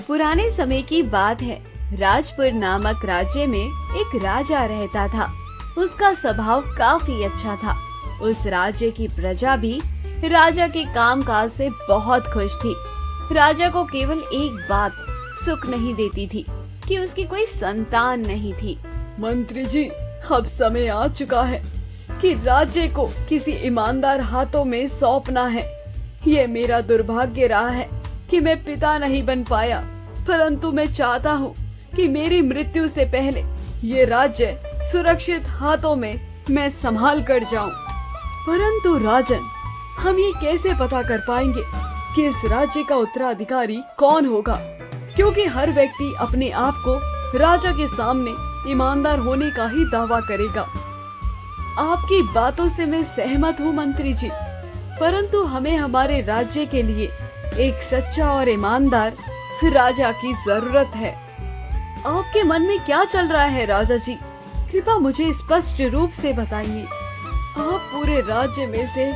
पुराने समय की बात है। राजपुर नामक राज्य में एक राजा रहता था। उसका स्वभाव काफी अच्छा था। उस राज्य की प्रजा भी राजा के कामकाज से बहुत खुश थी। राजा को केवल एक बात सुख नहीं देती थी कि उसकी कोई संतान नहीं थी। मंत्री जी, अब समय आ चुका है कि राज्य को किसी ईमानदार हाथों में सौंपना है। ये मेरा दुर्भाग्य रहा है कि मैं पिता नहीं बन पाया, परंतु मैं चाहता हूँ कि मेरी मृत्यु से पहले ये राज्य सुरक्षित हाथों में मैं संभाल कर जाऊं। परंतु राजन, हम ये कैसे पता कर पाएंगे कि इस राज्य का उत्तराधिकारी कौन होगा? क्योंकि हर व्यक्ति अपने आप को राजा के सामने ईमानदार होने का ही दावा करेगा। आपकी बातों से मैं सहमत हूँ मंत्री जी, परंतु हमें हमारे राज्य के लिए एक सच्चा और ईमानदार राजा की जरूरत है। आपके मन में क्या चल रहा है राजा जी? कृपया मुझे स्पष्ट रूप से बताइए। आप पूरे राज्य में से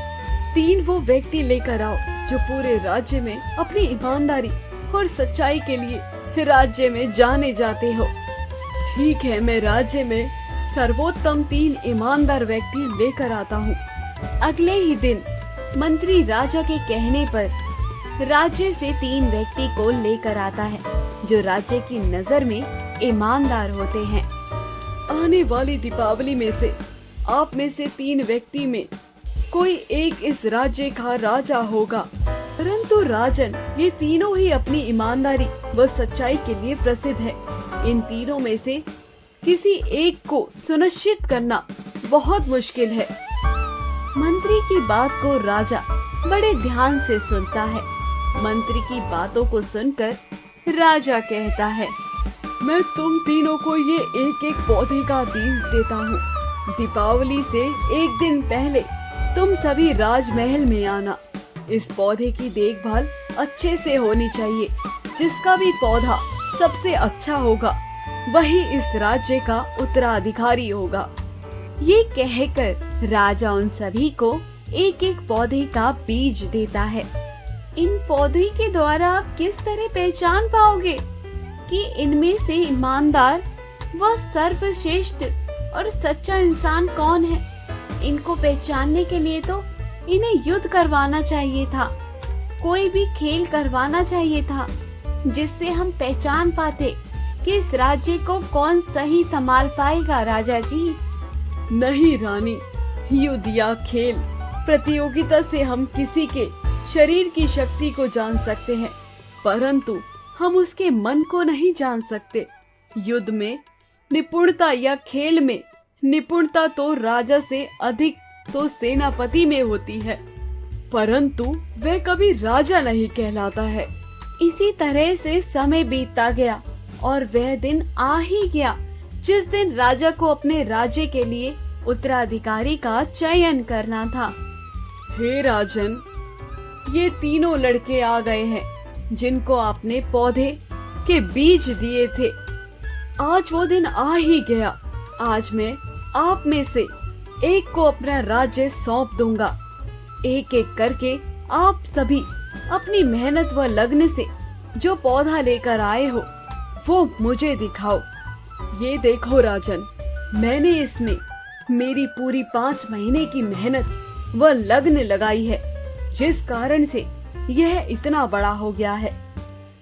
3 वो व्यक्ति लेकर आओ जो पूरे राज्य में अपनी ईमानदारी और सच्चाई के लिए राज्य में जाने जाते हो। ठीक है, मैं राज्य में सर्वोत्तम 3 ईमानदार व्यक्ति लेकर आता हूँ। अगले ही दिन मंत्री राजा के कहने पर राज्य से 3 व्यक्ति को लेकर आता है जो राज्य की नजर में ईमानदार होते हैं। आने वाली दीपावली में से आप में से 3 व्यक्ति में कोई एक इस राज्य का राजा होगा। परंतु राजन, ये तीनों ही अपनी ईमानदारी व सच्चाई के लिए प्रसिद्ध है। इन तीनों में से किसी एक को सुनिश्चित करना बहुत मुश्किल है। मंत्री की बात को राजा बड़े ध्यान से सुनता है। मंत्री की बातों को सुनकर राजा कहता है, मैं तुम तीनों को ये एक पौधे का बीज देता हूँ। दीपावली से एक दिन पहले तुम सभी राजमहल में आना। इस पौधे की देखभाल अच्छे से होनी चाहिए। जिसका भी पौधा सबसे अच्छा होगा वही इस राज्य का उत्तराधिकारी होगा। ये कहकर राजा उन सभी को एक एक पौधे का बीज देता है। इन पौधे के द्वारा आप किस तरह पहचान पाओगे कि इनमें से ईमानदार व सर्वश्रेष्ठ और सच्चा इंसान कौन है? इनको पहचानने के लिए तो इन्हें युद्ध करवाना चाहिए था, कोई भी खेल करवाना चाहिए था जिससे हम पहचान पाते कि इस राज्य को कौन सही संभाल पाएगा। राजा जी, नहीं रानी, युद्ध या खेल प्रतियोगिता से हम किसी के शरीर की शक्ति को जान सकते हैं, परंतु हम उसके मन को नहीं जान सकते। युद्ध में निपुणता या खेल में निपुणता तो राजा से अधिक तो सेनापति में होती है, परंतु वह कभी राजा नहीं कहलाता है। इसी तरह से समय बीतता गया और वह दिन आ ही गया जिस दिन राजा को अपने राज्य के लिए उत्तराधिकारी का चयन करना था। हे राजन, ये तीनों लड़के आ गए हैं जिनको आपने पौधे के बीज दिए थे। आज वो दिन आ ही गया। आज मैं आप में से एक को अपना राज्य सौंप दूंगा। एक एक करके आप सभी अपनी मेहनत व लगन से जो पौधा लेकर आए हो वो मुझे दिखाओ। ये देखो राजन, मैंने इसमें मेरी पूरी 5 महीने की मेहनत व लगन लगाई है, जिस कारण से यह इतना बड़ा हो गया है।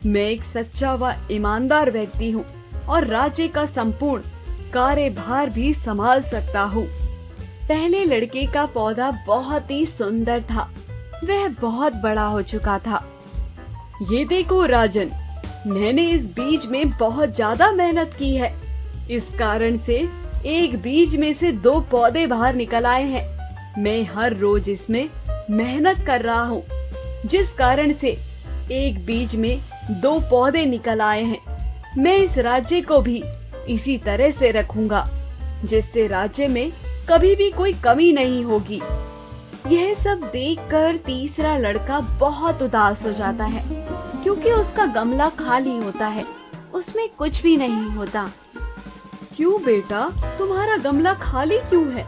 मैं एक सच्चा व ईमानदार व्यक्ति हूँ और राज्य का संपूर्ण कार्यभार भी संभाल सकता हूँ। पहले लड़के का पौधा बहुत ही सुंदर था। वह बहुत बड़ा हो चुका था। ये देखो राजन, मैंने इस बीज में बहुत ज्यादा मेहनत की है। इस कारण से एक बीज में से 2 पौधे बाहर निकल आए हैं। मैं हर रोज इसमें मेहनत कर रहा हूँ, जिस कारण से एक बीज में 2 पौधे निकल आए हैं। मैं इस राज्य को भी इसी तरह से रखूंगा जिससे राज्य में कभी भी कोई कमी नहीं होगी। यह सब देखकर तीसरा लड़का बहुत उदास हो जाता है, क्योंकि उसका गमला खाली होता है, उसमें कुछ भी नहीं होता। क्यों बेटा, तुम्हारा गमला खाली क्यों है?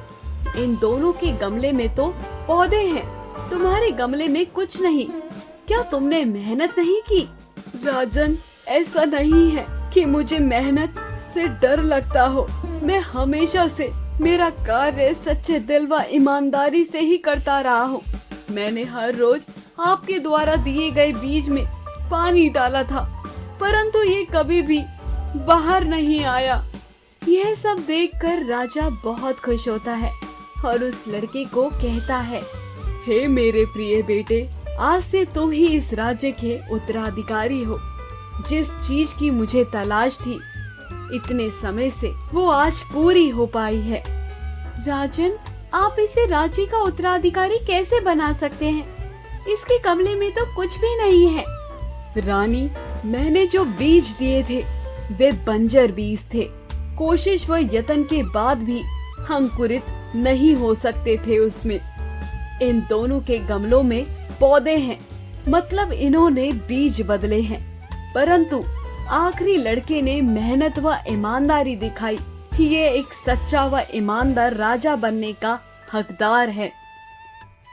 इन दोनों के गमले में तो पौधे हैं, तुम्हारे गमले में कुछ नहीं। क्या तुमने मेहनत नहीं की? राजन, ऐसा नहीं है कि मुझे मेहनत से डर लगता हो। मैं हमेशा से मेरा कार्य सच्चे दिल व ईमानदारी से ही करता रहा हूँ। मैंने हर रोज आपके द्वारा दिए गए बीज में पानी डाला था, परंतु ये कभी भी बाहर नहीं आया। यह सब देखकर राजा बहुत खुश होता है और उस लड़के को कहता है, हे मेरे प्रिय बेटे, आज से तुम ही इस राज्य के उत्तराधिकारी हो। जिस चीज की मुझे तलाश थी इतने समय से, वो आज पूरी हो पाई है। राजन, आप इसे राज्य का उत्तराधिकारी कैसे बना सकते हैं? इसके कमले में तो कुछ भी नहीं है। रानी, मैंने जो बीज दिए थे वे बंजर बीज थे। कोशिश व यत्न के बाद भी अंकुरित नहीं हो सकते थे उसमें। इन दोनों के गमलों में पौधे हैं, मतलब इन्होंने बीज बदले हैं, परंतु आखिरी लड़के ने मेहनत व ईमानदारी दिखाई। ये एक सच्चा व ईमानदार राजा बनने का हकदार है।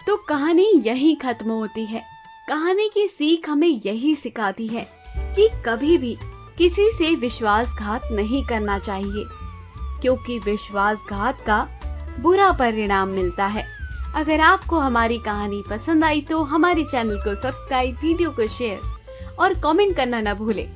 तो कहानी यही खत्म होती है। कहानी की सीख हमें यही सिखाती है कि कभी भी किसी से विश्वासघात नहीं करना चाहिए, क्योंकि विश्वासघात का बुरा परिणाम मिलता है। अगर आपको हमारी कहानी पसंद आई तो हमारे चैनल को सब्सक्राइब, वीडियो को शेयर और कमेंट करना न भूलें।